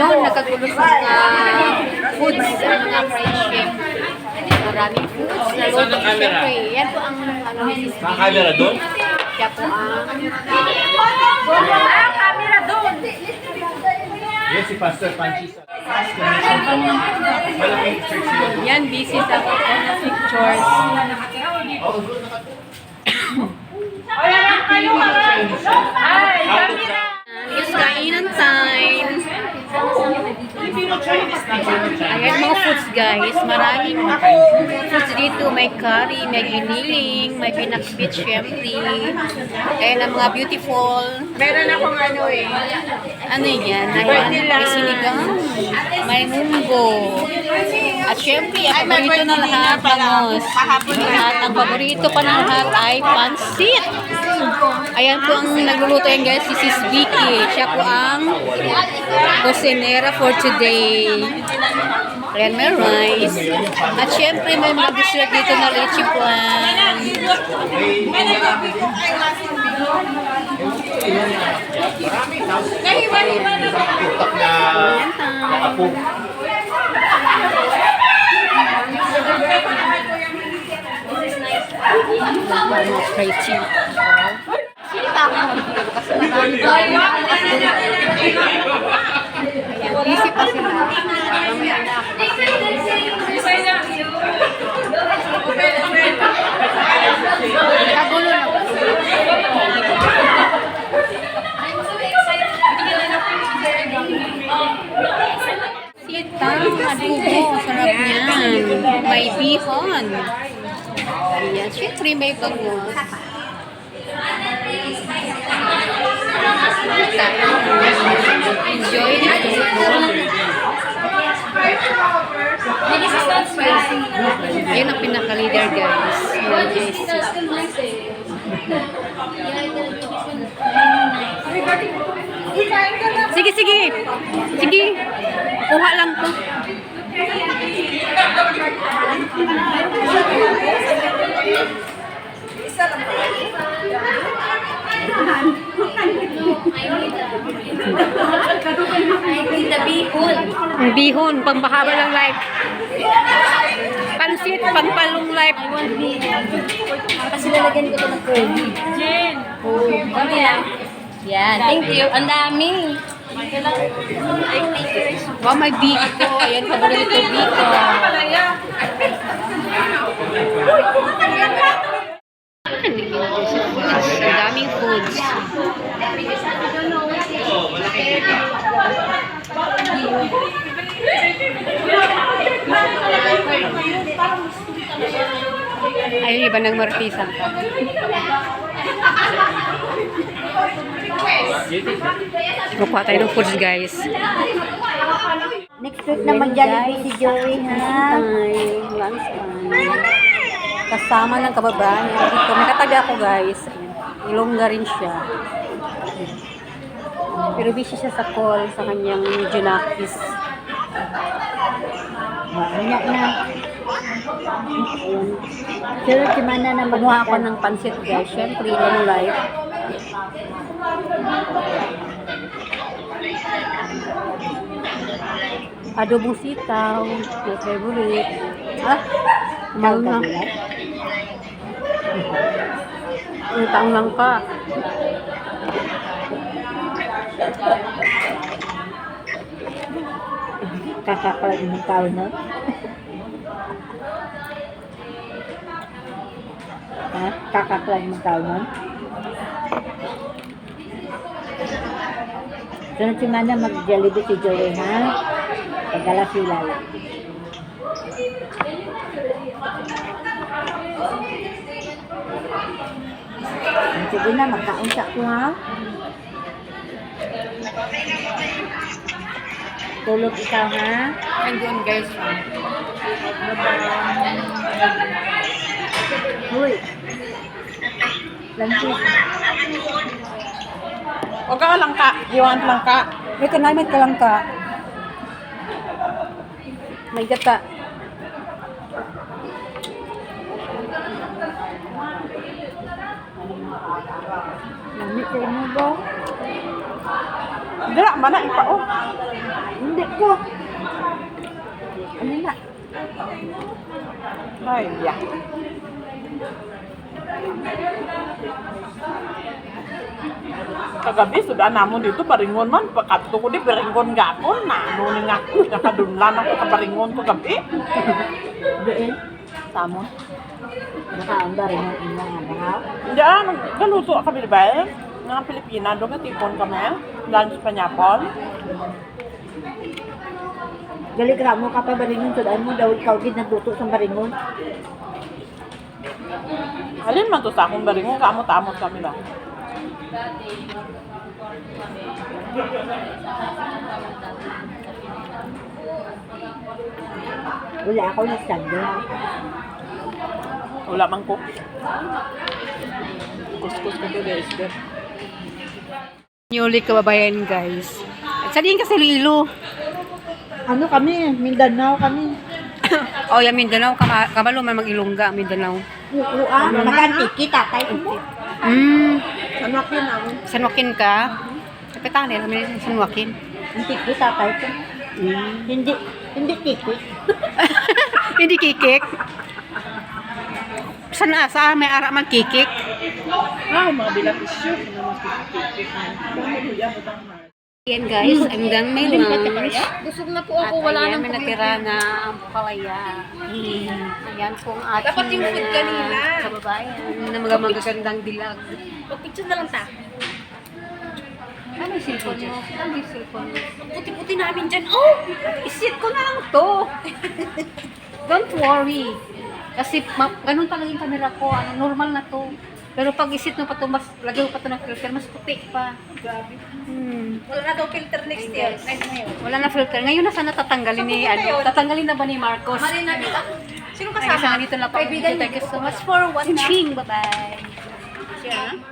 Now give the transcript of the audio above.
Yun, nakagulo sa mga foods, sa mga friendship. Maraming foods na luto. Siyempre, yan po ang ano ni Sis Mga camera doon? Siya po ang... Camera doon! Yes, si Pastor Panchis. Yan, busy sa pictures. Wala lang kayo mga! Ay, camera! It's kainan time. Ayan mga foods guys. Maraming foods dito. May curry, may giniling, may pinakbit syempre. Ayan ang mga beautiful. Meron akong ano eh. Ano yan? Ayan, may sinigang, may munggo. At syempre, ang paborito na lahat, bangos. At ang paborito pa ng lahat ay pansit. Ayan po ang nagluluto yan guys, si Sis Vicky. Siya po ang kusinera for today. Ayan, may rice. At syempre, may mga dessert dito na leche plan. Nahiwa-hiwa na ba? Tutak na nakapo. Crazy. Busy pa sila. Mamaya na ako. Kagulo na ba? Sitang adobo. Sarap niyan. May bihon. Ayan. Siyempre may bangus. Enjoy the Yan ang pinaka-leader guys. Sige, sige. Sige. Kuha lang to. Ang bihon, pambahaba ng life. Pansit, pampalong life. Kasi lalagyan ko ito ng curly. Jen! Kami yan. Yan, thank you. Ang dami. Wow, may biko. Ayan, paborito biko. Ang daming foods. Ayun, iba nang martisan ka. Kukuha tayo ng foods, guys. Next week na mag-Jollibee si Joey, ha? Lunch time. Kasama ng kababayan niya dito. May katabi ako, guys. Ilongga rin siya. Pero busy siya sa call sa kanyang Junakis. Anak na. Pero si Mana na Kumuha ako ng pansit, guys. Siyempre, long life. Adobong sitaw. My favorite. Ah, mahal na. Utang lang ka. Kakakalag ng tao, no? Ha? Kakakalag ng tao, no? Sunod si Mana mag-Jollibee si Joey, ha? Pagdala sila lang. Sige na, magkaunsa ko, ha? Tulog ikaw, ha? And doon, guys. Uy. Lantis. Huwag ka lang ka. You want lang ka. May kanamit ka lang ka. May gata. Lamit kayo mo ba? Dira, mana ipa oh. Hindi ko. Ano na? Ay, ya. Kagabi, sudah namon dito, baringon man. Pagkato ko di, baringon gapon na. Ano nga, nakadunlan ako ka baringon ko gabi. Doon. Tamo. Nakaanda rin ang ina nga. Diyan, galuto kami ba? Nga Pilipina, doon ka tipon kami. Lunch pa niya po. Gali ka mo kapag baringon. Sudaan mo daw ikaw din nagluto sa baringon. Alin man to sa akong baringon, kamot-amot kami ba? Wala ako ng sando. Wala man ko. Kuskus ko to guys. Newly kababayan guys. Sa din kasi Lilo. Ano kami? Mindanao kami. Oh, yung Mindanao, kabalo man mag-Ilongga, Mindanao. Uua. Magantiki tatay ko. Ano ako na? San Joaquin ka? Kapitang nila, may San Joaquin. Tiki tatay ko. Hindi tiki. Hindi kikik. Saan asa? May ara man kikik. Ah, mga bilang issue. Ano mga Yan guys, I'm done my lunch. Busog na po At ayan, may natira na ang palaya. Ayan po ang ating Dapat yung food kanina. kababayan na magagandang dilag. Picture na lang ta. Ano yung cellphone mo? Ano yung cellphone mo? Puti-puti namin dyan. Oh! Isit ko na lang to. Don't worry. Kasi ganun talaga yung camera ko. Normal na to. Pero pag isit mo pa to, mas lagay mo pa to ng filter, mas puti pa. Grabe. Wala Wala na daw filter next year. Wala na filter. Ngayon na sana tatanggalin ni tatanggalin na ba ni Marcos? Marina dito. Sino Kasama kasama? dito na po. Kaibigan Thank you so much for watching. Bye-bye. Share na.